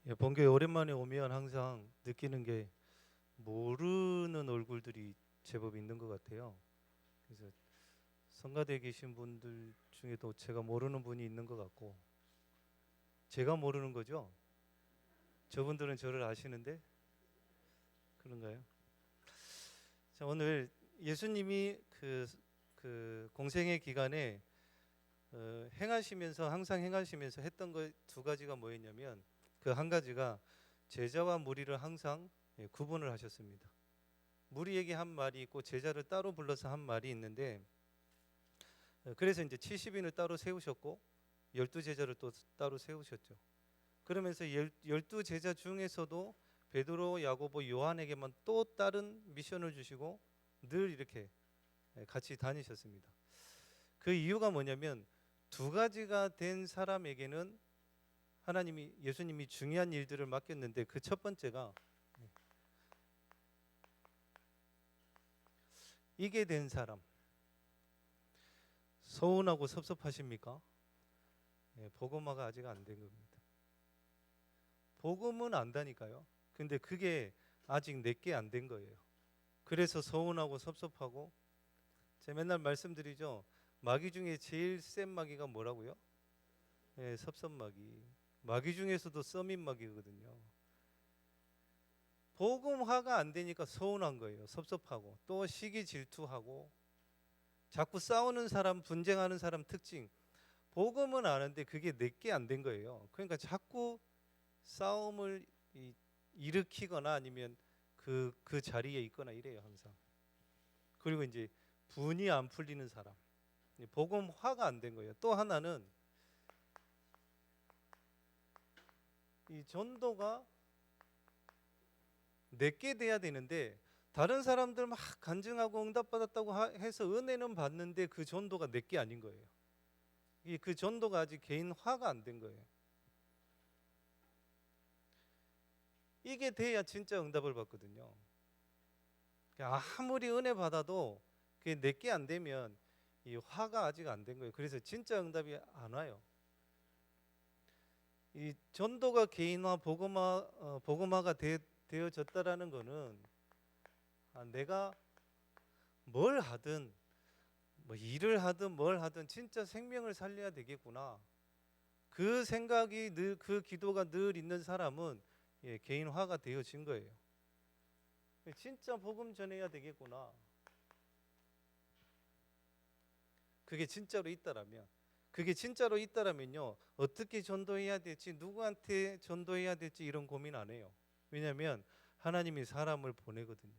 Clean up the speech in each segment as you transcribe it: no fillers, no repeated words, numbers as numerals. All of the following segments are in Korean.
예, 본교에 오랜만에 오면 항상 느끼는 게 모르는 얼굴들이 제법 있는 것 같아요. 그래서 성가대에 계신 분들 중에도 제가 모르는 분이 있는 것 같고, 제가 모르는 거죠. 저분들은 저를 아시는데 그런가요? 자, 오늘 예수님이 그 공생의 기간에 행하시면서 항상 행하시면서 했던 것 두 가지가 뭐였냐면, 그 한 가지가 제자와 무리를 항상 구분을 하셨습니다. 무리에게 한 말이 있고 제자를 따로 불러서 한 말이 있는데, 그래서 이제 70인을 따로 세우셨고 12제자를 또 따로 세우셨죠. 그러면서 12제자 중에서도 베드로, 야고보, 요한에게만 또 다른 미션을 주시고 늘 이렇게 같이 다니셨습니다. 그 이유가 뭐냐면, 두 가지가 된 사람에게는 예수님이 중요한 일들을 맡겼는데, 그 첫 번째가 이게 된 사람. 서운하고 섭섭하십니까? 복음화가 아직 안 된 겁니다. 복음은 안다니까요. 근데 그게 아직 내게 안 된 거예요. 그래서 서운하고 섭섭하고, 제가 맨날 말씀드리죠. 마귀 중에 제일 센 마귀가 뭐라고요? 섭섭마귀. 마귀 중에서도 써민 마귀거든요. 복음화가 안 되니까 서운한 거예요. 섭섭하고, 또 시기 질투하고, 자꾸 싸우는 사람, 분쟁하는 사람 특징. 복음은 아는데 그게 내게 안 된 거예요. 그러니까 자꾸 싸움을 일으키거나 아니면 그 자리에 있거나 이래요, 항상. 그리고 이제 분이 안 풀리는 사람, 복음화가 안 된 거예요. 또 하나는 이 전도가 내게 돼야 되는데, 다른 사람들 막 간증하고 응답받았다고 해서 은혜는 받는데 그 전도가 내게 아닌 거예요. 그 전도가 아직 개인화가 안 된 거예요. 이게 돼야 진짜 응답을 받거든요. 아무리 은혜 받아도 그게 내게 안 되면 이 화가 아직 안 된 거예요. 그래서 진짜 응답이 안 와요. 이 전도가 개인화, 복음화가 되어졌다라는 거는, 내가 뭘 하든 뭐 일을 하든 뭘 하든 진짜 생명을 살려야 되겠구나. 그 생각이 늘, 그 기도가 늘 있는 사람은 개인화가 되어진 거예요. 진짜 복음 전해야 되겠구나. 그게 진짜로 있다라면, 어떻게 전도해야 될지, 누구한테 전도해야 될지 이런 고민 안 해요. 왜냐하면 하나님이 사람을 보내거든요.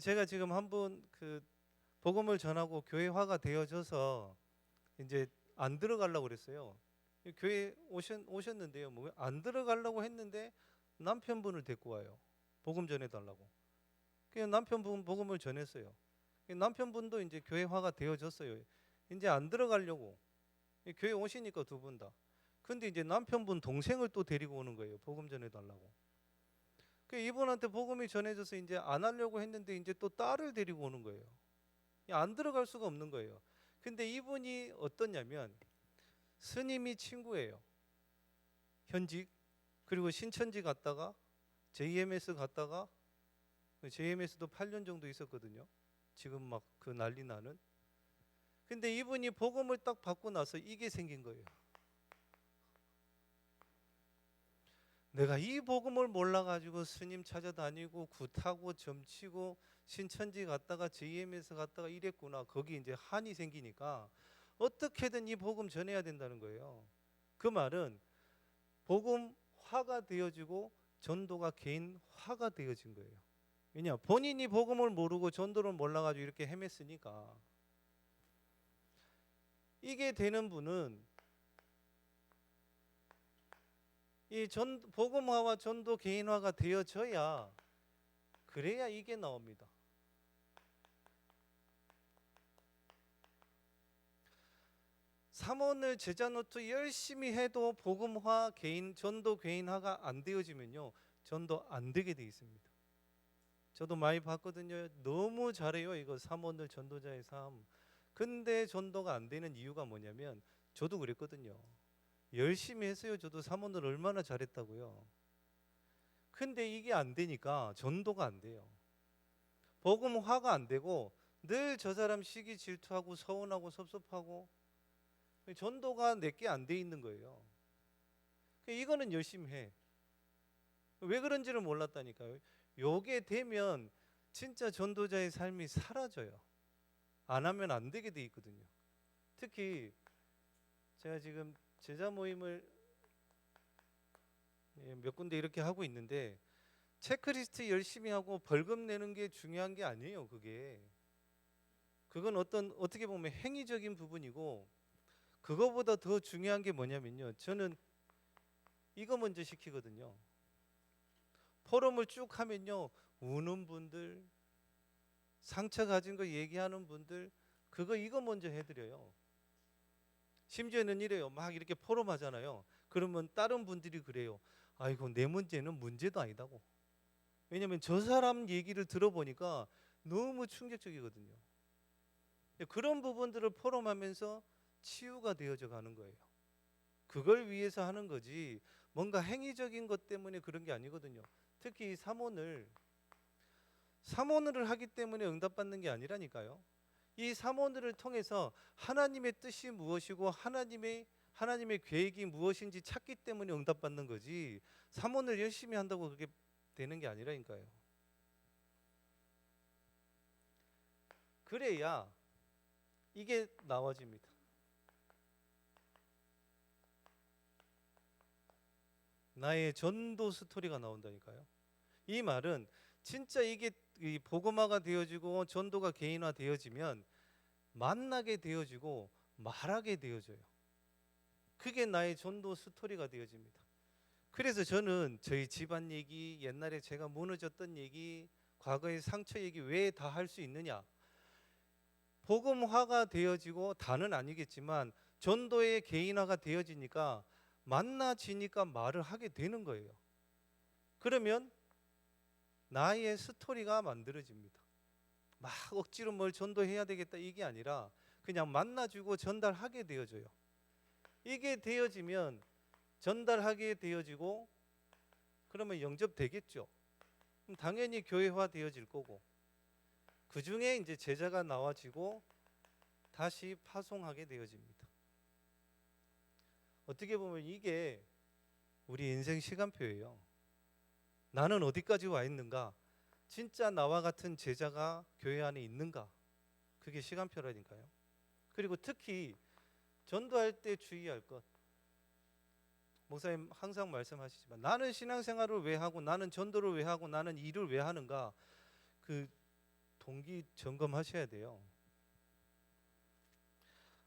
제가 지금 한 분 그 복음을 전하고 교회화가 되어져서 이제 안 들어가려고 그랬어요. 교회 오셨는데요. 뭐 안 들어가려고 했는데 남편분을 데리고 와요. 복음 전해달라고. 그냥 남편분 복음을 전했어요. 남편분도 이제 교회화가 되어졌어요. 이제 안 들어가려고. 교회 오시니까 두 분 다. 근데 이제 남편분 동생을 또 데리고 오는 거예요. 복음 전해달라고. 이분한테 복음이 전해져서 이제 안 하려고 했는데 이제 또 딸을 데리고 오는 거예요. 안 들어갈 수가 없는 거예요. 근데 이분이 어떠냐면, 스님이 친구예요. 현직. 그리고 신천지 갔다가 JMS 갔다가, JMS도 8년 정도 있었거든요. 지금 막 그 난리 나는. 근데 이분이 복음을 딱 받고 나서 이게 생긴 거예요. 내가 이 복음을 몰라가지고 스님 찾아다니고 굿하고 점치고 신천지 갔다가 JMS 갔다가 이랬구나. 거기 이제 한이 생기니까 어떻게든 이 복음 전해야 된다는 거예요. 그 말은 복음화가 되어지고 전도가 개인화가 되어진 거예요. 왜냐, 본인이 복음을 모르고 전도를 몰라가지고 이렇게 헤맸으니까. 이게 되는 분은 이 복음화와 전도 개인화가 되어져야, 그래야 이게 나옵니다. 삼원을 제자 노트 열심히 해도 복음화 전도 개인화가 안 되어지면요, 전도 안 되게 돼 있습니다. 저도 많이 봤거든요. 너무 잘해요, 이거 삼원을 전도자의 삶. 근데 전도가 안 되는 이유가 뭐냐면, 저도 그랬거든요. 열심히 했어요. 저도 사모를 얼마나 잘했다고요. 근데 이게 안 되니까 전도가 안 돼요. 복음화가 안 되고 늘 저 사람 시기 질투하고 서운하고 섭섭하고 전도가 내게 안 돼 있는 거예요. 이거는 열심히 해. 왜 그런지를 몰랐다니까요. 요게 되면 진짜 전도자의 삶이 사라져요. 안 하면 안 되게 돼 있거든요. 특히 제가 지금 제자 모임을 몇 군데 이렇게 하고 있는데 체크리스트 열심히 하고 벌금 내는 게 중요한 게 아니에요. 그건 어떻게 보면 행위적인 부분이고, 그거보다 더 중요한 게 뭐냐면요, 저는 이거 먼저 시키거든요. 포럼을 쭉 하면요, 우는 분들, 상처 가진 거 얘기하는 분들, 이거 먼저 해드려요. 심지어는 이래요. 막 이렇게 포럼 하잖아요. 그러면 다른 분들이 그래요. 아이고, 내 문제는 문제도 아니다고. 왜냐면 저 사람 얘기를 들어보니까 너무 충격적이거든요. 그런 부분들을 포럼하면서 치유가 되어져 가는 거예요. 그걸 위해서 하는 거지 뭔가 행위적인 것 때문에 그런 게 아니거든요. 특히 사모를 하기 때문에 응답받는 게 아니라니까요. 이 사모를 통해서 하나님의 뜻이 무엇이고 하나님의 계획이 무엇인지 찾기 때문에 응답받는 거지, 사모를 열심히 한다고 그게 되는 게 아니라니까요. 그래야 이게 나와집니다. 나의 전도 스토리가 나온다니까요. 이 말은 진짜 이게 이 복음화가 되어지고 전도가 개인화 되어지면 만나게 되어지고 말하게 되어져요. 그게 나의 전도 스토리가 되어집니다. 그래서 저는 저희 집안 얘기, 옛날에 제가 무너졌던 얘기, 과거의 상처 얘기 왜 다 할 수 있느냐? 복음화가 되어지고, 다는 아니겠지만 전도의 개인화가 되어지니까 만나지니까 말을 하게 되는 거예요. 그러면 나의 스토리가 만들어집니다. 막 억지로 뭘 전도해야 되겠다 이게 아니라 그냥 만나주고 전달하게 되어져요. 이게 되어지면 전달하게 되어지고, 그러면 영접되겠죠. 그럼 당연히 교회화 되어질 거고, 그 중에 이제 제자가 나와지고 다시 파송하게 되어집니다. 어떻게 보면 이게 우리 인생 시간표예요. 나는 어디까지 와 있는가? 진짜 나와 같은 제자가 교회 안에 있는가? 그게 시간표라니까요. 그리고 특히 전도할 때 주의할 것. 목사님 항상 말씀하시지만 나는 신앙생활을 왜 하고, 나는 전도를 왜 하고, 나는 일을 왜 하는가? 그 동기 점검하셔야 돼요.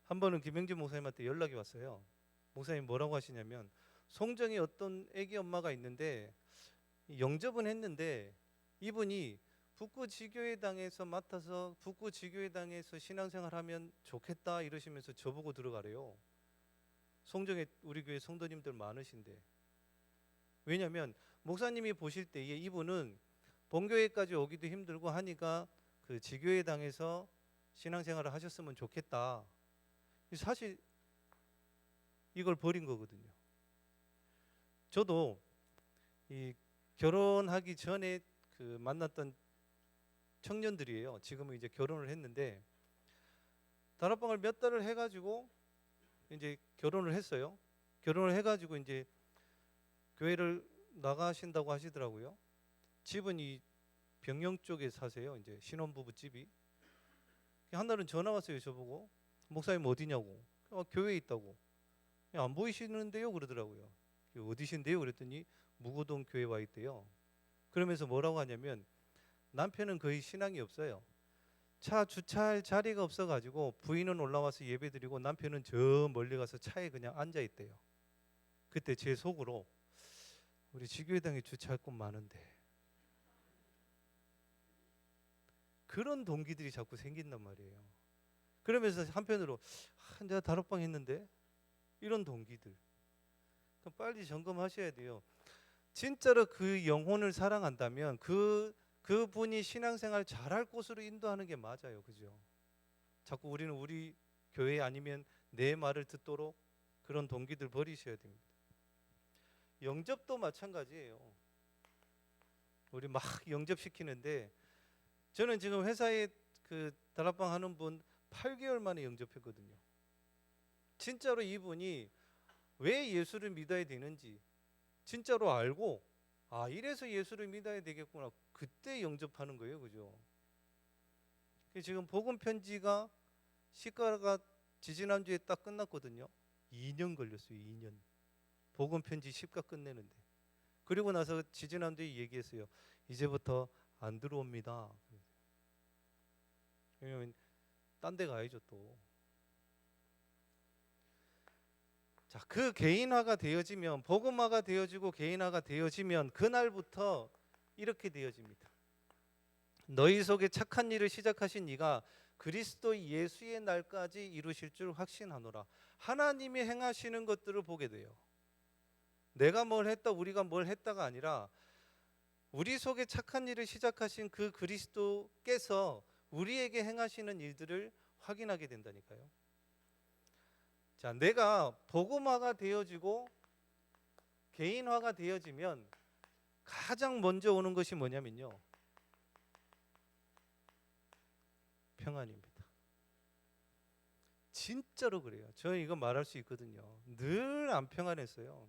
한 번은 김영진 목사님한테 연락이 왔어요. 목사님 뭐라고 하시냐면, 송정에 어떤 애기 엄마가 있는데 영접은 했는데 이분이 북구지교회당에서 맡아서 북구지교회당에서 신앙생활하면 좋겠다 이러시면서 저보고 들어가래요. 송정에 우리 교회 성도님들 많으신데. 왜냐하면 목사님이 보실 때에 이분은 본교회까지 오기도 힘들고 하니까 그 지교회당에서 신앙생활을 하셨으면 좋겠다. 사실 이걸 버린 거거든요. 저도 이 결혼하기 전에 그 만났던 청년들이에요. 지금은 이제 결혼을 했는데 다락방을 몇 달을 해가지고 이제 결혼을 했어요. 결혼을 해가지고 이제 교회를 나가신다고 하시더라고요. 집은 이 병영 쪽에 사세요. 이제 신혼부부 집이. 한 날은 전화 왔어요. 저보고 목사님 어디냐고. 교회에 있다고. 안 보이시는데요 그러더라고요. 어디신데요 그랬더니 무고동 교회 와 있대요. 그러면서 뭐라고 하냐면 남편은 거의 신앙이 없어요. 차 주차할 자리가 없어가지고 부인은 올라와서 예배드리고 남편은 저 멀리 가서 차에 그냥 앉아 있대요. 그때 제 속으로 우리 지교회당에 주차할 곳 많은데, 그런 동기들이 자꾸 생긴단 말이에요. 그러면서 한편으로 내가 다락방 했는데 이런 동기들. 그럼 빨리 점검하셔야 돼요. 진짜로 그 영혼을 사랑한다면 그분이 신앙생활 잘할 곳으로 인도하는 게 맞아요. 그죠? 자꾸 우리는 우리 교회 아니면 내 말을 듣도록 그런 동기들 버리셔야 됩니다. 영접도 마찬가지예요. 우리 막 영접시키는데 저는 지금 회사에 그 다락방 하는 분 8개월 만에 영접했거든요. 진짜로 이분이 왜 예수를 믿어야 되는지 진짜로 알고 이래서 예수를 믿어야 되겠구나. 그때 영접하는 거예요. 그죠? 지금 복음 편지가 시가가 지지난주에 딱 끝났거든요. 2년 걸렸어요. 2년. 복음 편지 시가 끝내는데. 그리고 나서 지지난주에 얘기했어요. 이제부터 안 들어옵니다. 왜냐면 딴 데 가야죠 또. 자, 그 개인화가 되어지면, 복음화가 되어지고 개인화가 되어지면 그날부터 이렇게 되어집니다. 너희 속에 착한 일을 시작하신 이가 그리스도 예수의 날까지 이루실 줄 확신하노라. 하나님이 행하시는 것들을 보게 돼요. 내가 뭘 했다, 우리가 뭘 했다가 아니라 우리 속에 착한 일을 시작하신 그 그리스도께서 우리에게 행하시는 일들을 확인하게 된다니까요. 자, 내가 복음화가 되어지고 개인화가 되어지면 가장 먼저 오는 것이 뭐냐면요, 평안입니다. 진짜로 그래요. 저는 이거 말할 수 있거든요. 늘 안 평안했어요.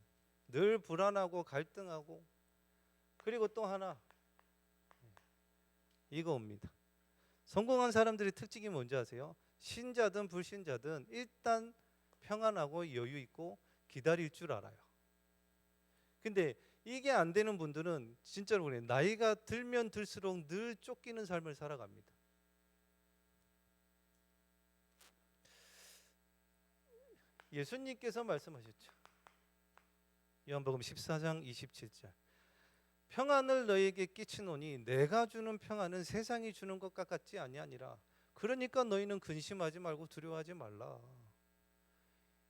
늘 불안하고 갈등하고. 그리고 또 하나, 이거 옵니다. 성공한 사람들의 특징이 뭔지 아세요? 신자든 불신자든 일단 평안하고 여유 있고 기다릴 줄 알아요. 근데 이게 안 되는 분들은 진짜로 그래요. 나이가 들면 들수록 늘 쫓기는 삶을 살아갑니다. 예수님께서 말씀하셨죠. 요한복음 14장 27절. 평안을 너에게 끼치노니 내가 주는 평안은 세상이 주는 것과 같지 아니하니라. 그러니까 너희는 근심하지 말고 두려워하지 말라.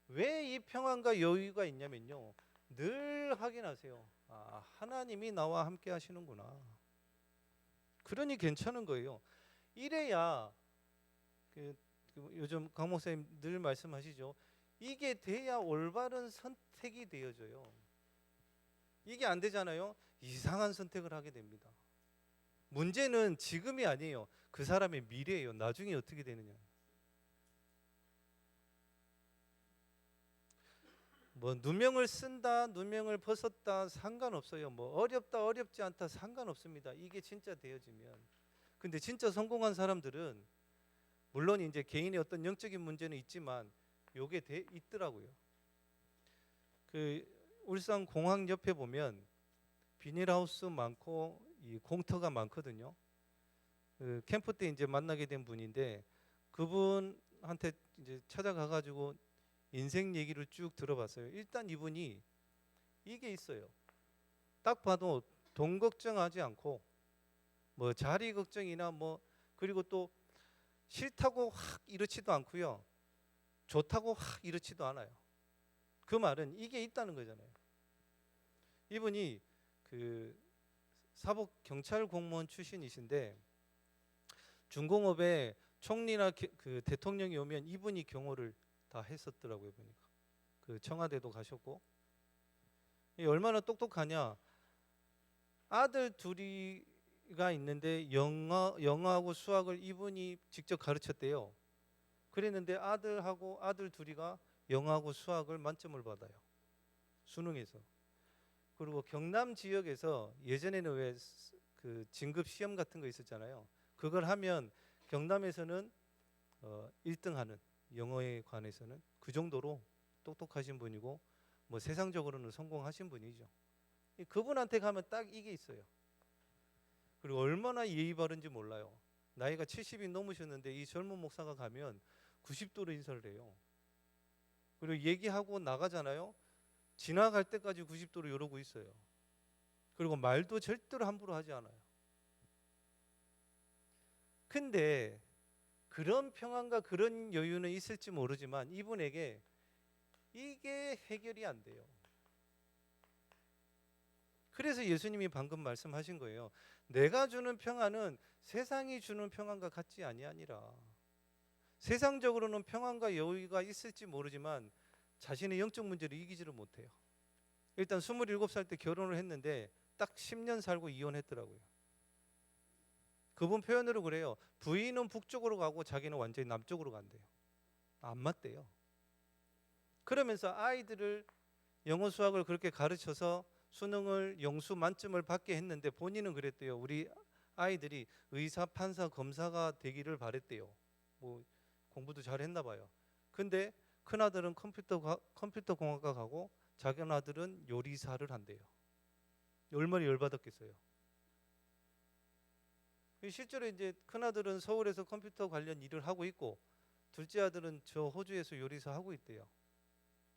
왜 이 평안과 여유가 있냐면요, 늘 확인하세요. 하나님이 나와 함께 하시는구나. 그러니 괜찮은 거예요. 이래야 요즘 강 목사님 늘 말씀하시죠. 이게 돼야 올바른 선택이 되어져요. 이게 안 되잖아요. 이상한 선택을 하게 됩니다. 문제는 지금이 아니에요. 그 사람의 미래예요. 나중에 어떻게 되느냐. 뭐 누명을 쓴다, 누명을 벗었다 상관없어요. 뭐 어렵다, 어렵지 않다 상관없습니다. 이게 진짜 되어지면. 근데 진짜 성공한 사람들은 물론 이제 개인의 어떤 영적인 문제는 있지만 요게 있더라고요. 그 울산 공항 옆에 보면 비닐하우스 많고 이 공터가 많거든요. 그 캠프 때 이제 만나게 된 분인데 그분한테 이제 찾아가가지고 인생 얘기를 쭉 들어봤어요. 일단 이분이 이게 있어요. 딱 봐도 돈 걱정하지 않고 뭐 자리 걱정이나 뭐 그리고 또 싫다고 확 이렇지도 않고요. 좋다고 확 이렇지도 않아요. 그 말은 이게 있다는 거잖아요. 이분이 그 사복 경찰 공무원 출신이신데 중공업에 총리나 그 대통령이 오면 이분이 경호를 다 했었더라고요. 보니까 그 청와대도 가셨고. 얼마나 똑똑하냐. 아들 둘이가 있는데 영어하고 수학을 이분이 직접 가르쳤대요. 그랬는데 아들하고 아들 둘이가 영어하고 수학을 만점을 받아요. 수능에서. 그리고 경남 지역에서 예전에는 왜 그 진급 시험 같은 거 있었잖아요. 그걸 하면 경남에서는 1등하는, 영어에 관해서는 그 정도로 똑똑하신 분이고 뭐 세상적으로는 성공하신 분이죠. 그분한테 가면 딱 이게 있어요. 그리고 얼마나 예의 바른지 몰라요. 나이가 70이 넘으셨는데 이 젊은 목사가 가면 90도로 인사를 해요. 그리고 얘기하고 나가잖아요. 지나갈 때까지 90도로 이러고 있어요. 그리고 말도 절대로 함부로 하지 않아요. 근데 그런 평안과 그런 여유는 있을지 모르지만 이분에게 이게 해결이 안 돼요. 그래서 예수님이 방금 말씀하신 거예요. 내가 주는 평안은 세상이 주는 평안과 같지 아니하니라. 세상적으로는 평안과 여유가 있을지 모르지만 자신의 영적 문제를 이기지를 못해요. 일단 27살 때 결혼을 했는데 딱 10년 살고 이혼했더라고요. 그분 표현으로 그래요. 부인은 북쪽으로 가고 자기는 완전히 남쪽으로 간대요. 안 맞대요. 그러면서 아이들을 영어 수학을 그렇게 가르쳐서 수능을 영수 만점을 받게 했는데 본인은 그랬대요. 우리 아이들이 의사, 판사, 검사가 되기를 바랬대요. 뭐 공부도 잘했나 봐요. 근데 큰 아들은 컴퓨터 공학과가고 작은 아들은 요리사를 한대요. 얼마나 열받았겠어요. 실제로 이제 큰 아들은 서울에서 컴퓨터 관련 일을 하고 있고 둘째 아들은 저 호주에서 요리사 하고 있대요.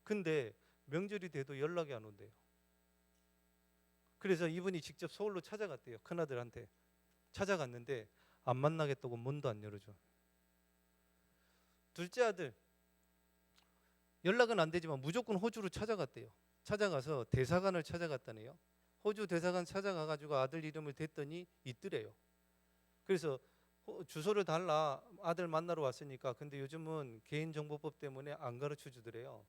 근데 명절이 돼도 연락이 안 온대요. 그래서 이분이 직접 서울로 찾아갔대요. 큰아들한테 찾아갔는데 안 만나겠다고 문도 안 열어줘. 둘째 아들 연락은 안 되지만 무조건 호주로 찾아갔대요. 찾아가서 대사관을 찾아갔다네요. 호주 대사관 찾아가가지고 아들 이름을 댔더니 있더래요. 그래서 주소를 달라, 아들 만나러 왔으니까. 근데 요즘은 개인정보법 때문에 안 가르쳐 주더래요.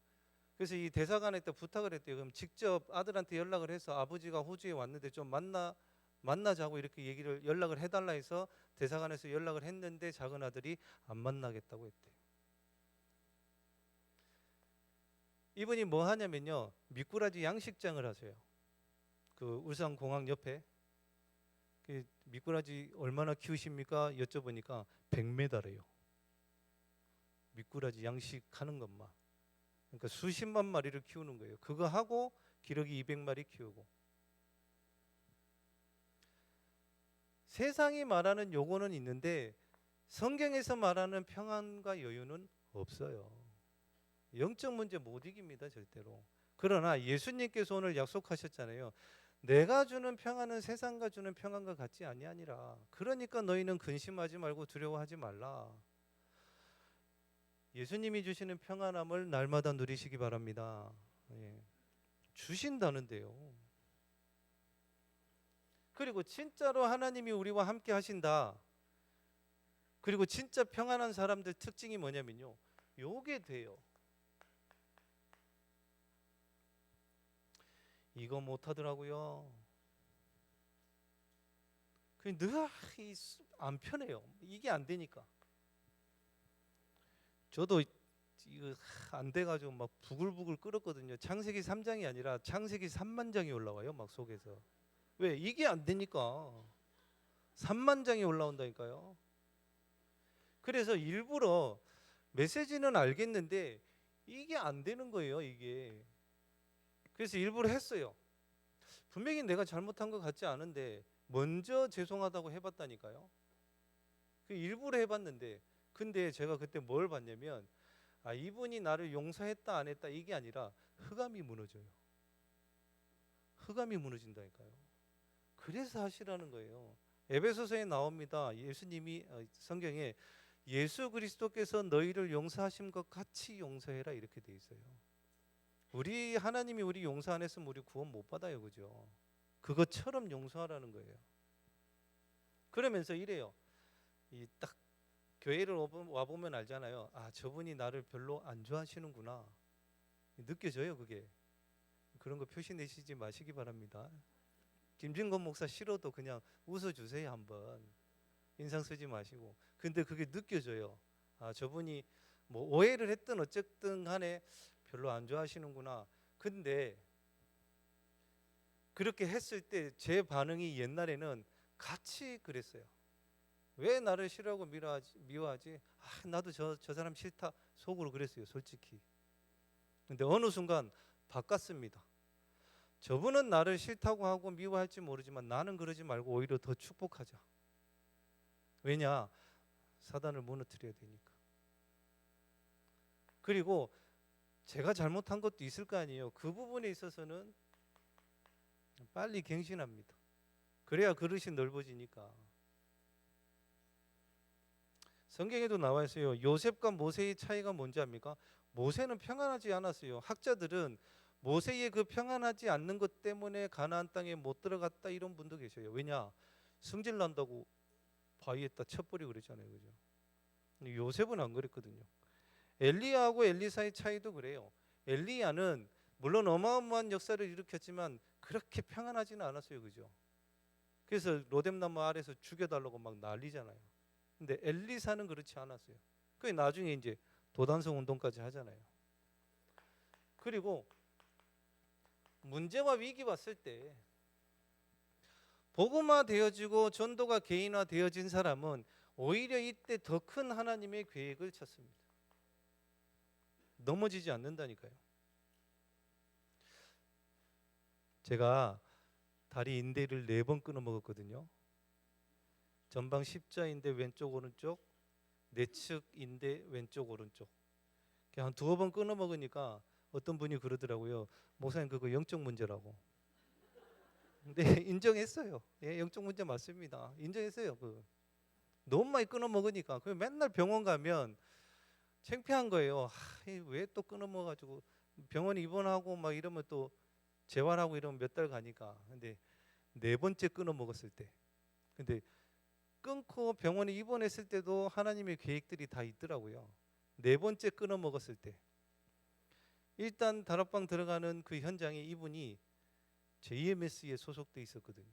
그래서 이 대사관에 또 부탁을 했대요. 그럼 직접 아들한테 연락을 해서 아버지가 호주에 왔는데 좀 만나자고 이렇게 연락을 해달라 해서 대사관에서 연락을 했는데 작은 아들이 안 만나겠다고 했대요. 이분이 뭐 하냐면요, 미꾸라지 양식장을 하세요. 그 울산공항 옆에. 그 미꾸라지 얼마나 키우십니까? 여쭤보니까 100m래요. 미꾸라지 양식하는 것만. 그러니까 수십만 마리를 키우는 거예요. 그거 하고 기러기 200마리 키우고. 세상이 말하는 요거는 있는데 성경에서 말하는 평안과 여유는 없어요. 영적 문제 못 이깁니다, 절대로. 그러나 예수님께서 오늘 약속하셨잖아요. 내가 주는 평안은 세상과 주는 평안과 같지 아니하니라. 그러니까 너희는 근심하지 말고 두려워하지 말라. 예수님이 주시는 평안함을 날마다 누리시기 바랍니다. 예. 주신다는데요. 그리고 진짜로 하나님이 우리와 함께 하신다. 그리고 진짜 평안한 사람들 특징이 뭐냐면요, 요게 돼요. 이거 못하더라고요. 늘 안 편해요. 이게 안 되니까. 저도 이거 안 돼가지고 막 부글부글 끓었거든요. 창세기 3장이 아니라 창세기 3만 장이 올라와요, 막 속에서. 왜? 이게 안 되니까. 3만 장이 올라온다니까요. 그래서 일부러 메시지는 알겠는데 이게 안 되는 거예요, 이게. 그래서 일부러 했어요. 분명히 내가 잘못한 것 같지 않은데 먼저 죄송하다고 해봤다니까요. 그 일부러 해봤는데, 근데 제가 그때 뭘 봤냐면, 이분이 나를 용서했다 안 했다 이게 아니라 흑암이 무너져요. 흑암이 무너진다니까요. 그래서 하시라는 거예요. 에베소서에 나옵니다. 예수님이 성경에 예수 그리스도께서 너희를 용서하신 것 같이 용서해라 이렇게 돼 있어요. 우리 하나님이 우리 용서 안 했으면 우리 구원 못 받아요, 그죠? 그것처럼 용서하라는 거예요. 그러면서 이래요. 이 딱 교회를 와 보면 알잖아요. 저분이 나를 별로 안 좋아하시는구나. 느껴져요, 그게. 그런 거 표시 내시지 마시기 바랍니다. 김진건 목사 싫어도 그냥 웃어주세요, 한번. 인상 쓰지 마시고. 근데 그게 느껴져요. 저분이 뭐 오해를 했든 어쨌든 간에 별로 안 좋아하시는구나. 근데 그렇게 했을 때 제 반응이 옛날에는 같이 그랬어요. 왜 나를 싫어하고 미워하지? 나도 저 사람 싫다. 속으로 그랬어요, 솔직히. 근데 어느 순간 바꿨습니다. 저분은 나를 싫다고 하고 미워할지 모르지만 나는 그러지 말고 오히려 더 축복하자. 왜냐? 사단을 무너뜨려야 되니까. 그리고 제가 잘못한 것도 있을 거 아니에요. 그 부분에 있어서는 빨리 갱신합니다. 그래야 그릇이 넓어지니까. 성경에도 나와 있어요. 요셉과 모세의 차이가 뭔지 압니까? 모세는 평안하지 않았어요. 학자들은 모세의 그 평안하지 않는 것 때문에 가나안 땅에 못 들어갔다 이런 분도 계셔요. 왜냐? 승질 난다고 바위에다 쳐버리고 그랬잖아요, 그죠? 요셉은 안 그랬거든요. 엘리야하고 엘리사의 차이도 그래요. 엘리야는 물론 어마어마한 역사를 일으켰지만 그렇게 평안하지는 않았어요. 그죠? 그래서 로뎀나무 아래서 죽여달라고 막 난리잖아요. 근데 엘리사는 그렇지 않았어요. 그 나중에 이제 도단성 운동까지 하잖아요. 그리고 문제와 위기 왔을 때 복음화 되어지고 전도가 개인화 되어진 사람은 오히려 이때 더 큰 하나님의 계획을 찾습니다. 넘어지지 않는다니까요. 제가 다리 인대를 4번 끊어 먹었거든요. 전방 십자인대 왼쪽 오른쪽, 내측 인대 왼쪽 오른쪽. 한 2번 끊어 먹으니까 어떤 분이 그러더라고요. 목사님 그거 영적 문제라고. 근데 인정했어요. 예, 영적 문제 맞습니다. 인정했어요. 너무 많이 끊어 먹으니까 그 맨날 병원 가면 창피한 거예요. 왜 또 끊어 먹어가지고 병원 입원하고 막 이러면 또 재활하고 이러면 몇 달 가니까. 근데 4번째 끊어 먹었을 때, 근데 끊고 병원에 입원했을 때도 하나님의 계획들이 다 있더라고요. 4번째 끊어 먹었을 때, 일단 다락방 들어가는 그 현장에 이분이 JMS에 소속돼 있었거든요.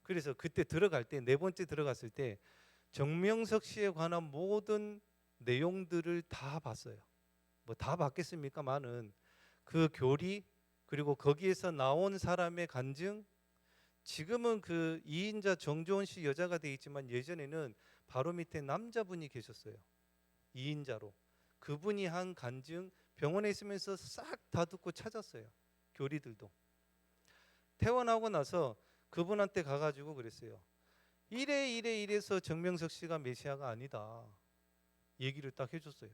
그래서 그때 들어갈 때 4번째 들어갔을 때 정명석 씨에 관한 모든 내용들을 다 봤어요. 뭐 다 봤겠습니까? 많은 그 교리, 그리고 거기에서 나온 사람의 간증. 지금은 그 이인자 정조원 씨 여자가 돼 있지만 예전에는 바로 밑에 남자분이 계셨어요. 이인자로. 그분이 한 간증 병원에 있으면서 싹 다 듣고 찾았어요. 교리들도. 퇴원하고 나서 그분한테 가가지고 그랬어요. 이래서 정명석 씨가 메시아가 아니다. 얘기를 딱 해줬어요.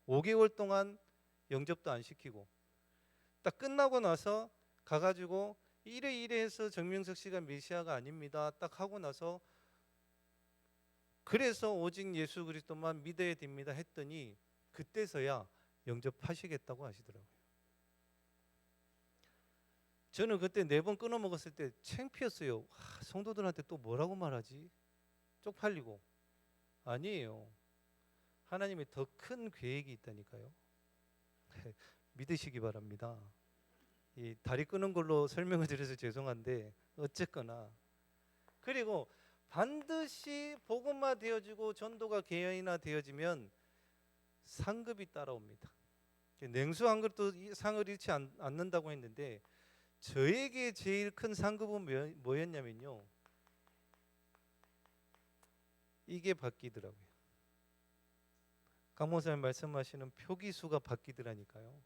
5개월 동안 영접도 안 시키고 딱 끝나고 나서 가가지고 이래해서 정명석 씨가 메시아가 아닙니다. 딱 하고 나서 그래서 오직 예수 그리스도만 믿어야 됩니다 했더니 그때서야 영접하시겠다고 하시더라고요. 저는 그때 4번 끊어 먹었을 때 창피했어요. 성도들한테 또 뭐라고 말하지? 쪽팔리고. 아니에요. 하나님의 더 큰 계획이 있다니까요. 믿으시기 바랍니다. 이 다리 끄는 걸로 설명을 드려서 죄송한데 어쨌거나, 그리고 반드시 복음화 되어지고 전도가 개인화 되어지면 상급이 따라옵니다. 냉수 한 그릇도 상을 잃지 않는다고 했는데 저에게 제일 큰 상급은 뭐였냐면요, 이게 바뀌더라고요. 강 목사님 말씀하시는 표기수가 바뀌더라니까요.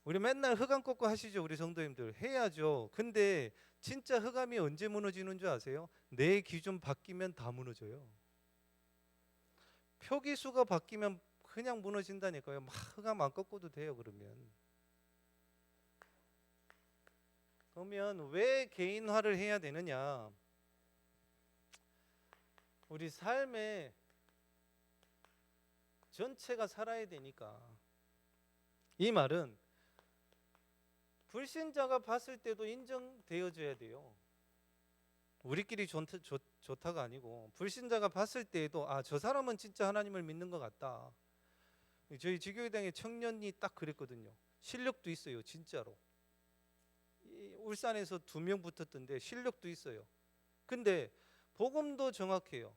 우리 맨날 흑암 꺾고 하시죠. 우리 성도님들 해야죠. 근데 진짜 흑암이 언제 무너지는 줄 아세요? 내 기준 바뀌면 다 무너져요. 표기수가 바뀌면 그냥 무너진다니까요. 막 흑암 안 꺾어도 돼요. 그러면 왜 개인화를 해야 되느냐? 우리 삶의 전체가 살아야 되니까. 이 말은 불신자가 봤을 때도 인정되어져야 돼요. 우리끼리 좋다가 아니고 불신자가 봤을 때에도 저 사람은 진짜 하나님을 믿는 것 같다. 저희 지교회당의 청년이 딱 그랬거든요. 실력도 있어요. 진짜로. 울산에서 2명 붙었던데 실력도 있어요. 근데 복음도 정확해요.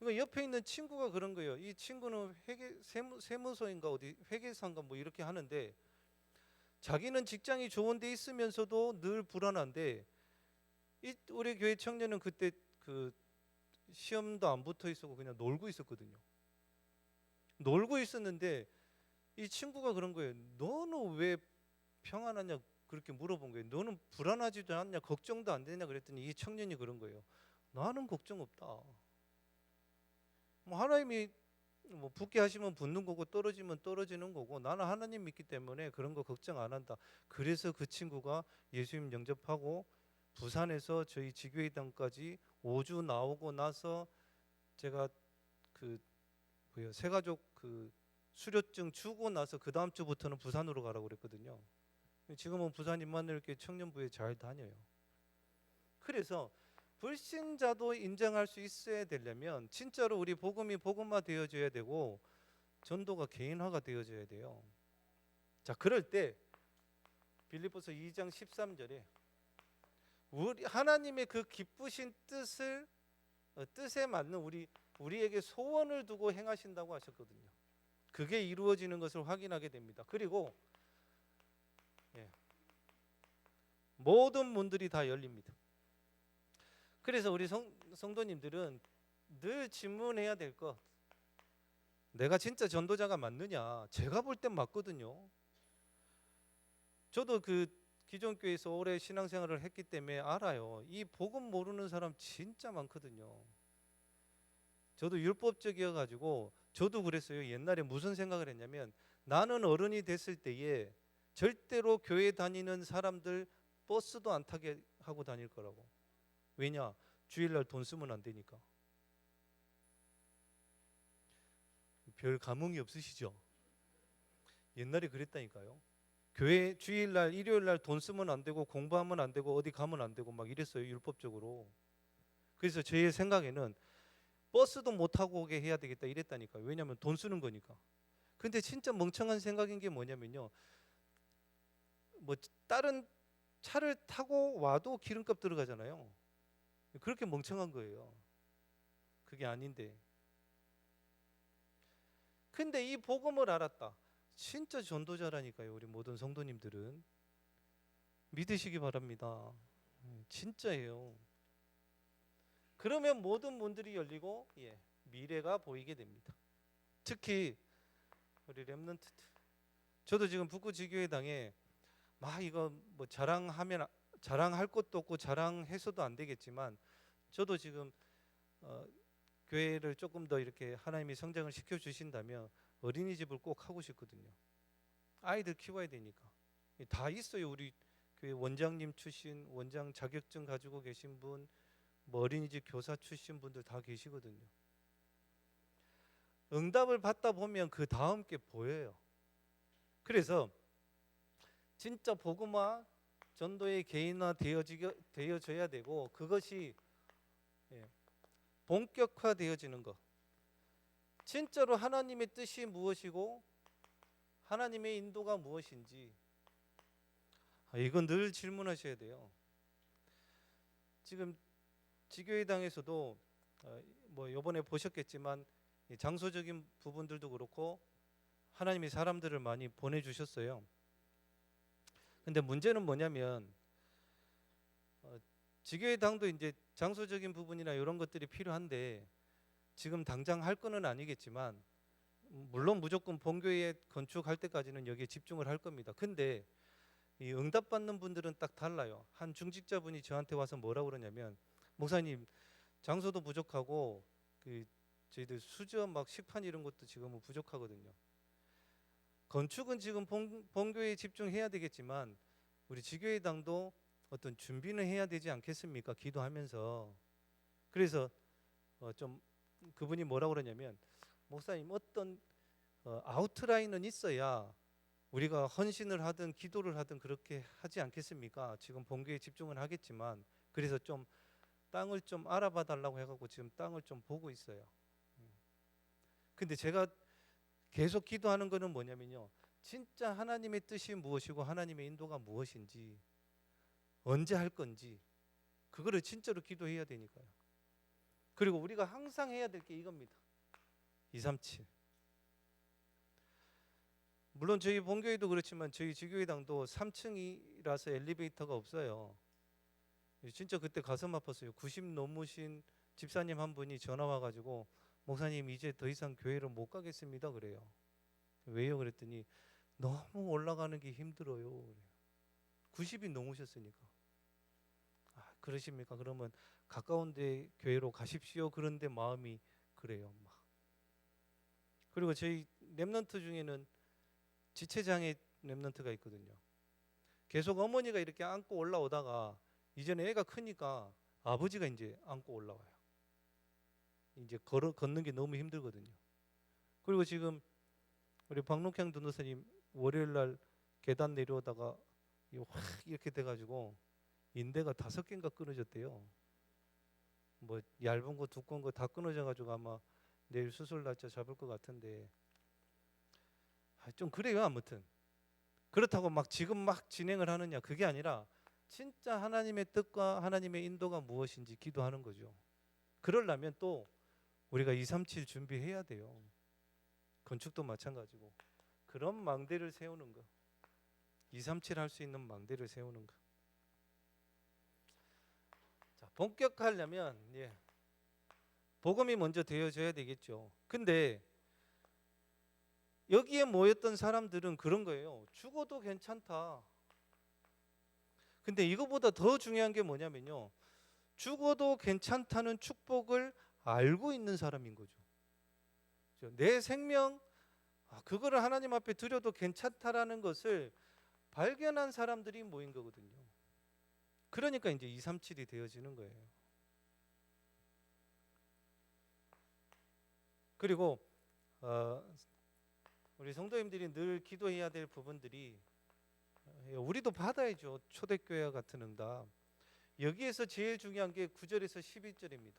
옆에 있는 친구가 그런 거예요. 이 친구는 세무서인가 어디 회계사인가 뭐 이렇게 하는데 자기는 직장이 좋은 데 있으면서도 늘 불안한데, 우리 교회 청년은 그때 그 시험도 안 붙어 있었고 그냥 놀고 있었거든요. 놀고 있었는데 이 친구가 그런 거예요. 너는 왜 평안하냐 그렇게 물어본 거예요. 너는 불안하지도 않냐, 걱정도 안 되냐 그랬더니 이 청년이 그런 거예요. 나는 걱정 없다. 뭐 하나님이 뭐 붙게 하시면 붙는 거고 떨어지면 떨어지는 거고 나는 하나님 믿기 때문에 그런 거 걱정 안 한다. 그래서 그 친구가 예수님 영접하고 부산에서 저희 지교회당까지 5주 나오고 나서 제가 새가족 수료증 주고 나서 그 다음 주부터는 부산으로 가라고 그랬거든요. 지금은 부산 임마누엘교회 청년부에 잘 다녀요. 그래서 불신자도 인정할 수 있어야 되려면 진짜로 우리 복음이 복음화 되어져야 되고 전도가 개인화가 되어져야 돼요. 자, 그럴 때 빌립보서 2장 13절에 우리 하나님의 그 기쁘신 뜻에 맞는 우리에게 소원을 두고 행하신다고 하셨거든요. 그게 이루어지는 것을 확인하게 됩니다. 그리고 모든 문들이 다 열립니다. 그래서 우리 성도님들은 늘 질문해야 될 것, 내가 진짜 전도자가 맞느냐? 제가 볼 땐 맞거든요. 저도 그 기존 교회에서 오래 신앙생활을 했기 때문에 알아요. 이 복음 모르는 사람 진짜 많거든요. 저도 율법적이어 가지고 저도 그랬어요. 옛날에 무슨 생각을 했냐면, 나는 어른이 됐을 때에 절대로 교회 다니는 사람들 버스도 안 타게 하고 다닐 거라고. 왜냐? 주일날 돈 쓰면 안 되니까. 별 감흥이 없으시죠? 옛날에 그랬다니까요. 교회 주일날 일요일날 돈 쓰면 안 되고 공부하면 안 되고 어디 가면 안 되고 막 이랬어요, 율법적으로. 그래서 제 생각에는 버스도 못 타고 오게 해야 되겠다 이랬다니까요. 왜냐하면 돈 쓰는 거니까. 근데 진짜 멍청한 생각인 게 뭐냐면요, 뭐 다른 차를 타고 와도 기름값 들어가잖아요. 그렇게 멍청한 거예요. 그게 아닌데. 근데 이 복음을 알았다. 진짜 전도자라니까요. 우리 모든 성도님들은 믿으시기 바랍니다. 진짜예요. 그러면 모든 문들이 열리고 미래가 보이게 됩니다. 특히 우리 렘넌트들. 저도 지금 북구지교회당에 막 이거 뭐 자랑할 것도 없고 자랑해서도 안 되겠지만, 저도 지금 교회를 조금 더 이렇게 하나님이 성장을 시켜 주신다면 어린이집을 꼭 하고 싶거든요. 아이들 키워야 되니까. 다 있어요. 우리 교회 원장님 출신, 원장 자격증 가지고 계신 분, 뭐 어린이집 교사 출신 분들 다 계시거든요. 응답을 받다 보면 그 다음 게 보여요. 그래서 진짜 복음화 전도의 개인화 되어져야 되고, 그것이 본격화되어지는 것. 진짜로 하나님의 뜻이 무엇이고 하나님의 인도가 무엇인지, 이건 늘 질문하셔야 돼요. 지금 지교회당에서도 뭐 이번에 보셨겠지만 장소적인 부분들도 그렇고 하나님이 사람들을 많이 보내주셨어요. 근데 문제는 뭐냐면 지교회당도 이제 장소적인 부분이나 이런 것들이 필요한데, 지금 당장 할 거는 아니겠지만 물론 무조건 본교회 건축할 때까지는 여기에 집중을 할 겁니다. 근데 이 응답받는 분들은 딱 달라요. 한 중직자분이 저한테 와서 뭐라고 그러냐면, 목사님 장소도 부족하고 그 저희들 수저 막 식판 이런 것도 지금은 부족하거든요. 건축은 지금 본교회에 집중해야 되겠지만 우리 지교회당도 어떤 준비는 해야 되지 않겠습니까? 기도하면서. 그래서 좀 그분이 뭐라고 그러냐면, 목사님 어떤 아웃라인은 있어야 우리가 헌신을 하든 기도를 하든 그렇게 하지 않겠습니까? 지금 본교에 집중은 하겠지만, 그래서 좀 땅을 좀 알아봐 달라고 해갖고 지금 땅을 좀 보고 있어요. 근데 제가 계속 기도하는 거는 뭐냐면요, 진짜 하나님의 뜻이 무엇이고 하나님의 인도가 무엇인지, 언제 할 건지, 그거를 진짜로 기도해야 되니까요. 그리고 우리가 항상 해야 될 게 이겁니다. 237. 물론 저희 본교회도 그렇지만 저희 지교회당도 3층이라서 엘리베이터가 없어요. 진짜 그때 가슴 아팠어요. 90 넘으신 집사님 한 분이 전화 와가지고, 목사님 이제 더 이상 교회를 못 가겠습니다 그래요. 왜요? 그랬더니 너무 올라가는 게 힘들어요. 90이 넘으셨으니까. 그러십니까? 그러면 가까운 데 교회로 가십시오. 그런데 마음이 그래요. 막. 그리고 저희 렘넌트 중에는 지체장애 렘넌트가 있거든요. 계속 어머니가 이렇게 안고 올라오다가 이제는 애가 크니까 아버지가 이제 안고 올라와요. 이제 걷는 게 너무 힘들거든요. 그리고 지금 우리 박록향 전도사님 월요일 날 계단 내려오다가 확 이렇게 돼가지고 인대가 5개인가 끊어졌대요. 뭐 얇은 거 두꺼운 거 다 끊어져가지고 아마 내일 수술 날짜 잡을 것 같은데, 좀 그래요. 아무튼 그렇다고 막 지금 막 진행을 하느냐, 그게 아니라 진짜 하나님의 뜻과 하나님의 인도가 무엇인지 기도하는 거죠. 그러려면 또 우리가 237 준비해야 돼요. 건축도 마찬가지고. 그런 망대를 세우는 거. 237 할 수 있는 망대를 세우는 거. 자, 본격하려면 복음이 먼저 되어져야 되겠죠. 근데 여기에 모였던 사람들은 그런 거예요. 죽어도 괜찮다. 근데 이거보다 더 중요한 게 뭐냐면요, 죽어도 괜찮다는 축복을 알고 있는 사람인 거죠. 내 생명, 그거를 하나님 앞에 드려도 괜찮다라는 것을 발견한 사람들이 모인 거거든요. 그러니까 이제 237이 되어지는 거예요. 그리고 우리 성도님들이 늘 기도해야 될 부분들이, 우리도 받아야죠. 초대교회와 같은 응답. 여기에서 제일 중요한 게 9절에서 11절입니다.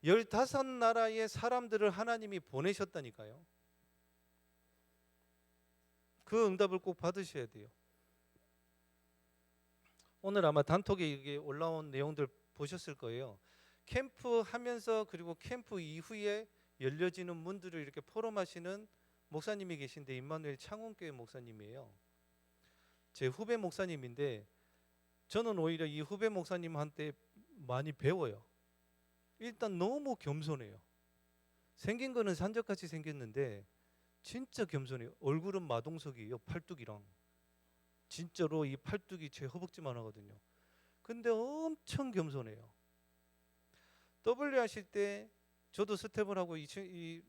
15나라의 사람들을 하나님이 보내셨다니까요. 그 응답을 꼭 받으셔야 돼요. 오늘 아마 단톡에 이게 올라온 내용들 보셨을 거예요. 캠프 하면서 그리고 캠프 이후에 열려지는 문들을 이렇게 포럼하시는 목사님이 계신데, 임마누엘 창원교회 목사님이에요. 제 후배 목사님인데 저는 오히려 이 후배 목사님한테 많이 배워요. 일단 너무 겸손해요. 생긴 거는 산적같이 생겼는데 진짜 겸손해요. 얼굴은 마동석이에요. 팔뚝이랑. 진짜로 이 팔뚝이 제 허벅지만 하거든요. 근데 엄청 겸손해요. W 하실 때 저도 스텝을 하고 이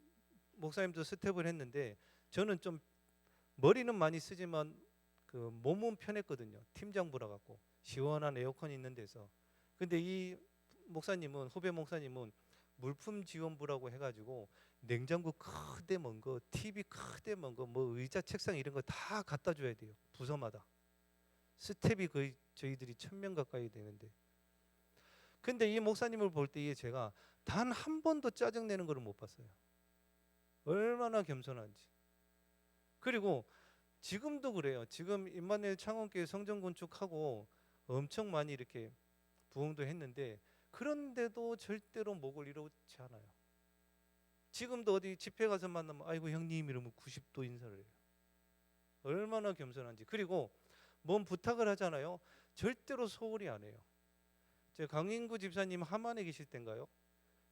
목사님도 스텝을 했는데, 저는 좀 머리는 많이 쓰지만 그 몸은 편했거든요. 팀장부라 갖고 시원한 에어컨이 있는 데서. 근데 이 목사님은, 후배 목사님은 물품 지원부라고 해가지고 냉장고 크대 먼 거, TV 크대 먼 거, 뭐 의자 책상 이런 거 다 갖다 줘야 돼요. 부서마다. 스텝이 거의 저희들이 1000명 가까이 되는데. 근데 이 목사님을 볼 때에 제가 단 한 번도 짜증내는 걸 못 봤어요. 얼마나 겸손한지. 그리고 지금도 그래요. 지금 임마누엘 창원교회 성전 건축하고 엄청 많이 이렇게 부흥도 했는데, 그런데도 절대로 목을 이렇지 않아요. 지금도 어디 집회 가서 만나면 아이고 형님 이러면 90도 인사를 해요. 얼마나 겸손한지. 그리고 뭔 부탁을 하잖아요. 절대로 소홀히 안 해요. 제 강인구 집사님 함안에 계실 때인가요?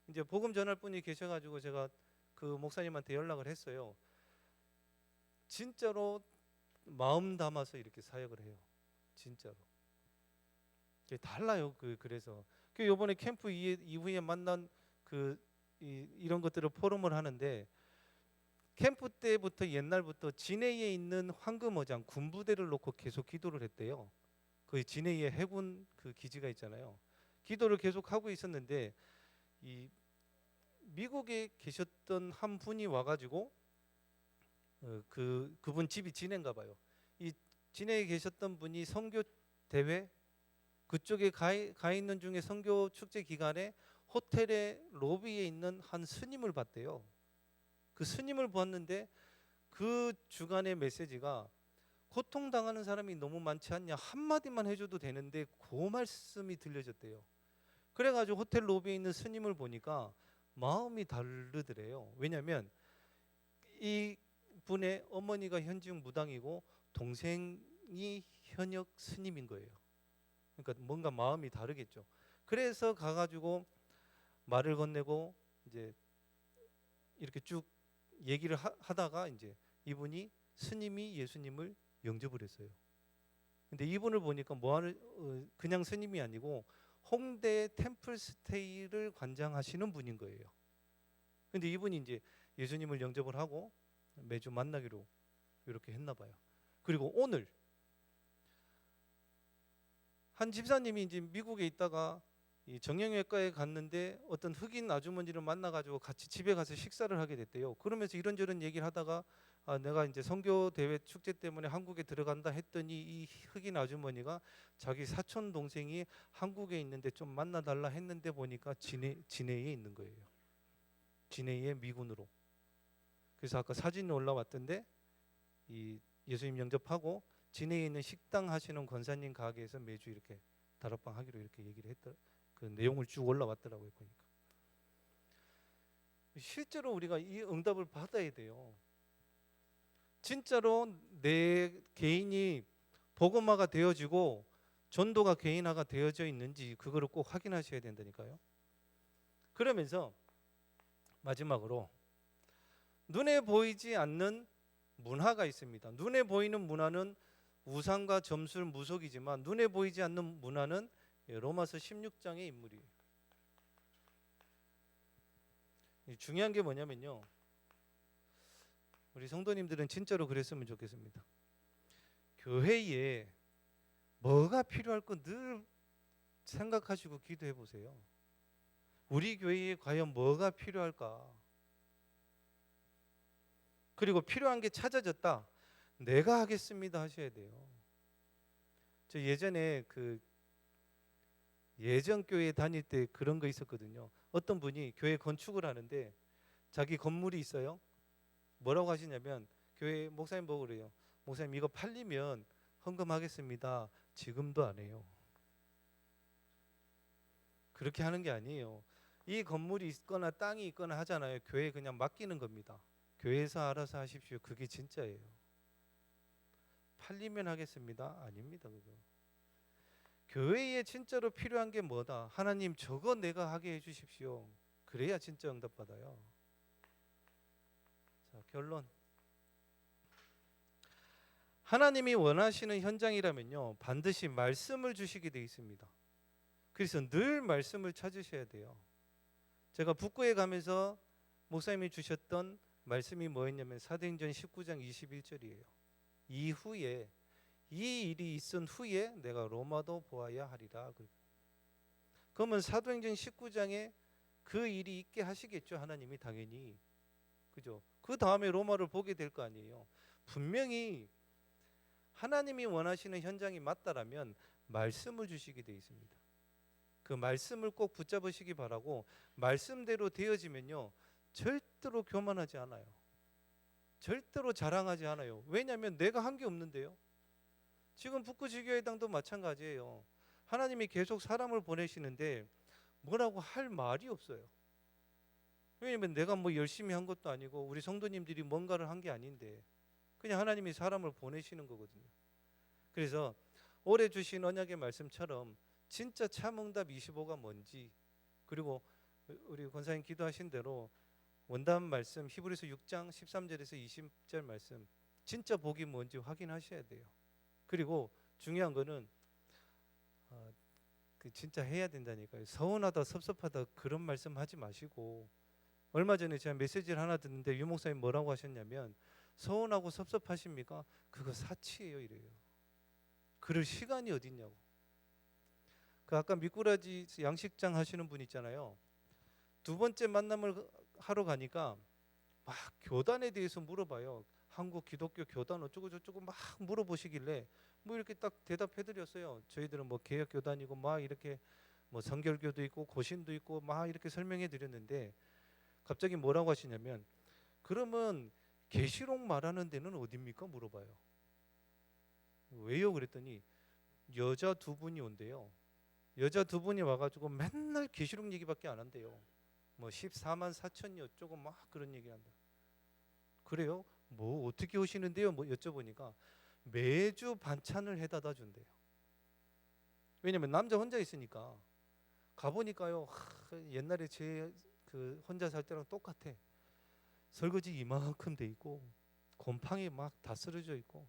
이제 복음 전할 분이 계셔가지고 제가 그 목사님한테 연락을 했어요. 진짜로 마음 담아서 이렇게 사역을 해요. 진짜로. 달라요. 그래서 이번에 캠프 이후에 만난 이런 것들을 포럼을 하는데, 캠프 때부터 옛날부터 진해에 있는 황금어장 군부대를 놓고 계속 기도를 했대요. 그 진해에 해군 그 기지가 있잖아요. 기도를 계속 하고 있었는데, 이 미국에 계셨던 한 분이 와가지고 그분 집이 진해인가 봐요. 이 진해에 계셨던 분이 선교 대회 그쪽에 가 있는 중에 선교 축제 기간에 호텔의 로비에 있는 한 스님을 봤대요. 그 스님을 보았는데 그 주간의 메시지가 고통당하는 사람이 너무 많지 않냐, 한마디만 해줘도 되는데 그 말씀이 들려졌대요. 그래가지고 호텔 로비에 있는 스님을 보니까 마음이 다르더래요. 왜냐하면 이 분의 어머니가 현직 무당이고 동생이 현역 스님인 거예요. 그러니까 뭔가 마음이 다르겠죠. 그래서 가가지고 말을 건네고 이제 이렇게 쭉 얘기를 하다가 이제 이분이 스님이 예수님을 영접을 했어요. 근데 이분을 보니까 그냥 스님이 아니고 홍대 템플스테이를 관장하시는 분인 거예요. 근데 이분이 이제 예수님을 영접을 하고 매주 만나기로 이렇게 했나 봐요. 그리고 오늘 한 집사님이 이제 미국에 있다가 이 정형외과에 갔는데 어떤 흑인 아주머니를 만나가지고 같이 집에 가서 식사를 하게 됐대요. 그러면서 이런저런 얘기를 하다가 내가 이제 선교 대회 축제 때문에 한국에 들어간다 했더니 이 흑인 아주머니가 자기 사촌 동생이 한국에 있는데 좀 만나달라 했는데 보니까 진해에 있는 거예요. 진해의 미군으로. 그래서 아까 사진이 올라왔던데 이 예수님 영접하고 진해에 있는 식당 하시는 권사님 가게에서 매주 이렇게 다락방 하기로 이렇게 얘기를 했더. 그 내용을 쭉 올라왔더라고요 보니까. 실제로 우리가 이 응답을 받아야 돼요. 진짜로 내 개인이 복음화가 되어지고 전도가 개인화가 되어져 있는지 그거를 꼭 확인하셔야 된다니까요. 그러면서 마지막으로 눈에 보이지 않는 문화가 있습니다. 눈에 보이는 문화는 우상과 점술, 무속이지만 눈에 보이지 않는 문화는 로마서 16장의 인물이에요. 중요한 게 뭐냐면요, 우리 성도님들은 진짜로 그랬으면 좋겠습니다. 교회에 뭐가 필요할 거 늘 생각하시고 기도해 보세요. 우리 교회에 과연 뭐가 필요할까? 그리고 필요한 게 찾아졌다, 내가 하겠습니다 하셔야 돼요. 저 예전에 그 예전 교회 다닐 때 그런 거 있었거든요. 어떤 분이 교회 건축을 하는데 자기 건물이 있어요. 뭐라고 하시냐면 교회 목사님 보고 그래요. 목사님 이거 팔리면 헌금하겠습니다. 지금도 안 해요. 그렇게 하는 게 아니에요. 이 건물이 있거나 땅이 있거나 하잖아요. 교회에 그냥 맡기는 겁니다. 교회에서 알아서 하십시오. 그게 진짜예요. 팔리면 하겠습니다. 아닙니다. 그거. 교회에 진짜로 필요한 게 뭐다? 하나님 저거 내가 하게 해주십시오. 그래야 진짜 응답받아요. 자, 결론. 하나님이 원하시는 현장이라면요, 반드시 말씀을 주시게 돼 있습니다. 그래서 늘 말씀을 찾으셔야 돼요. 제가 북구에 가면서 목사님이 주셨던 말씀이 뭐였냐면 사도행전 19장 21절이에요. 이후에 이 일이 있은 후에 내가 로마도 보아야 하리라. 그러면 사도행전 19장에 그 일이 있게 하시겠죠. 하나님이 당연히. 그죠? 그 다음에 로마를 보게 될 거 아니에요. 분명히 하나님이 원하시는 현장이 맞다라면 말씀을 주시게 돼 있습니다. 그 말씀을 꼭 붙잡으시기 바라고, 말씀대로 되어지면요 절대로 교만하지 않아요. 절대로 자랑하지 않아요. 왜냐하면 내가 한 게 없는데요. 지금 북구지교회당도 마찬가지예요. 하나님이 계속 사람을 보내시는데 뭐라고 할 말이 없어요. 왜냐하면 내가 뭐 열심히 한 것도 아니고 우리 성도님들이 뭔가를 한 게 아닌데 그냥 하나님이 사람을 보내시는 거거든요. 그래서 올해 주신 언약의 말씀처럼 진짜 참응답 25가 뭔지, 그리고 우리 권사님 기도하신 대로 원단 말씀 히브리서 6장 13절에서 20절 말씀 진짜 복이 뭔지 확인하셔야 돼요. 그리고 중요한 거는 그 진짜 해야 된다니까요. 서운하다 섭섭하다 그런 말씀 하지 마시고, 얼마 전에 제가 메시지를 하나 듣는데 유 목사님 뭐라고 하셨냐면 서운하고 섭섭하십니까? 그거 사치예요 이래요. 그럴 시간이 어딨냐고. 그 아까 미꾸라지 양식장 하시는 분 있잖아요. 두 번째 만남을 하러 가니까 막 교단에 대해서 물어봐요. 한국 기독교 교단 어쩌고 저쩌고 막 물어보시길래 뭐 이렇게 딱 대답해드렸어요. 저희들은 뭐 개혁교단이고 막 이렇게 뭐 성결교도 있고 고신도 있고 막 이렇게 설명해드렸는데 갑자기 뭐라고 하시냐면 그러면 계시록 말하는 데는 어디입니까? 물어봐요. 왜요? 그랬더니 여자 두 분이 온대요. 여자 두 분이 와가지고 맨날 계시록 얘기밖에 안 한대요. 뭐 14만 4천이 어쩌고 막 그런 얘기 한다. 그래요? 뭐 어떻게 오시는데요? 뭐 여쭤보니까 매주 반찬을 해다다 준대요. 왜냐면 남자 혼자 있으니까. 가보니까요, 옛날에 제 그 혼자 살 때랑 똑같아. 설거지 이만큼 돼 있고 곰팡이 막 다 쓰러져 있고.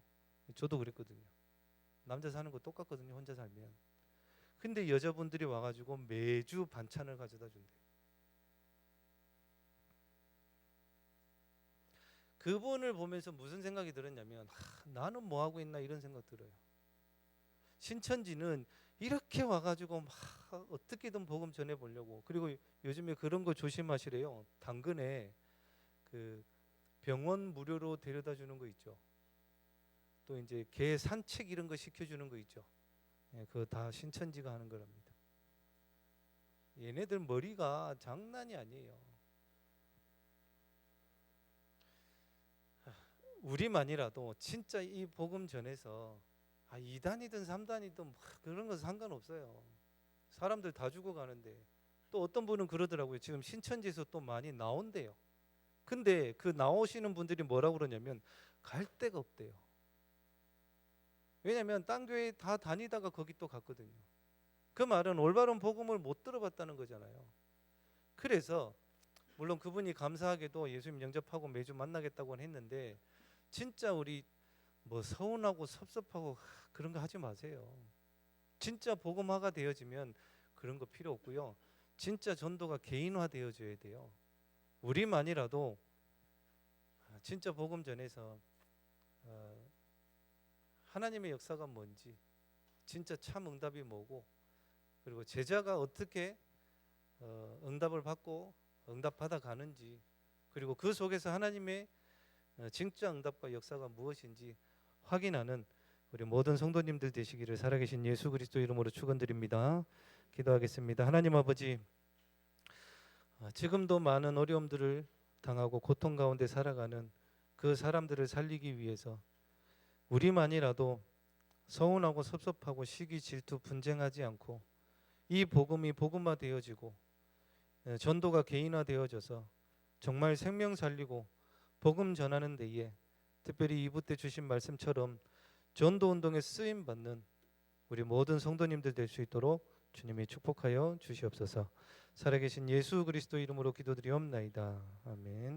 저도 그랬거든요. 남자 사는 거 똑같거든요, 혼자 살면. 근데 여자분들이 와가지고 매주 반찬을 가져다 준대. 그분을 보면서 무슨 생각이 들었냐면 나는 뭐 하고 있나 이런 생각 들어요. 신천지는 이렇게 와가지고 막 어떻게든 복음 전해보려고. 그리고 요즘에 그런 거 조심하시래요. 당근에 그 병원 무료로 데려다 주는 거 있죠. 또 이제 개 산책 이런 거 시켜주는 거 있죠. 예, 그거 다 신천지가 하는 거랍니다. 얘네들 머리가 장난이 아니에요. 우리만이라도 진짜 이 복음 전해서 2단이든 3단이든 뭐 그런 건 상관없어요. 사람들 다 죽어가는데. 또 어떤 분은 그러더라고요. 지금 신천지에서 또 많이 나온대요. 근데 그 나오시는 분들이 뭐라고 그러냐면 갈 데가 없대요. 왜냐면 딴 교회 다 다니다가 거기 또 갔거든요. 그 말은 올바른 복음을 못 들어봤다는 거잖아요. 그래서 물론 그분이 감사하게도 예수님 영접하고 매주 만나겠다고는 했는데, 진짜 우리 뭐 서운하고 섭섭하고 그런 거 하지 마세요. 진짜 복음화가 되어지면 그런 거 필요 없고요. 진짜 전도가 개인화 되어져야 돼요. 우리만이라도 진짜 복음 전해서 하나님의 역사가 뭔지, 진짜 참 응답이 뭐고, 그리고 제자가 어떻게 응답을 받고 응답받아 가는지, 그리고 그 속에서 하나님의 진짜 응답과 역사가 무엇인지 확인하는 우리 모든 성도님들 되시기를 살아계신 예수 그리스도 이름으로 축원드립니다. 기도하겠습니다. 하나님 아버지, 지금도 많은 어려움들을 당하고 고통 가운데 살아가는 그 사람들을 살리기 위해서 우리만이라도 서운하고 섭섭하고 시기 질투 분쟁하지 않고 이 복음이 복음화 되어지고 전도가 개인화 되어져서 정말 생명 살리고 복음 전하는 데에, 특별히 2부 때 주신 말씀처럼 전도 운동에 쓰임 받는 우리 모든 성도님들 될 수 있도록 주님이 축복하여 주시옵소서. 살아계신 예수 그리스도 이름으로 기도드리옵나이다. 아멘.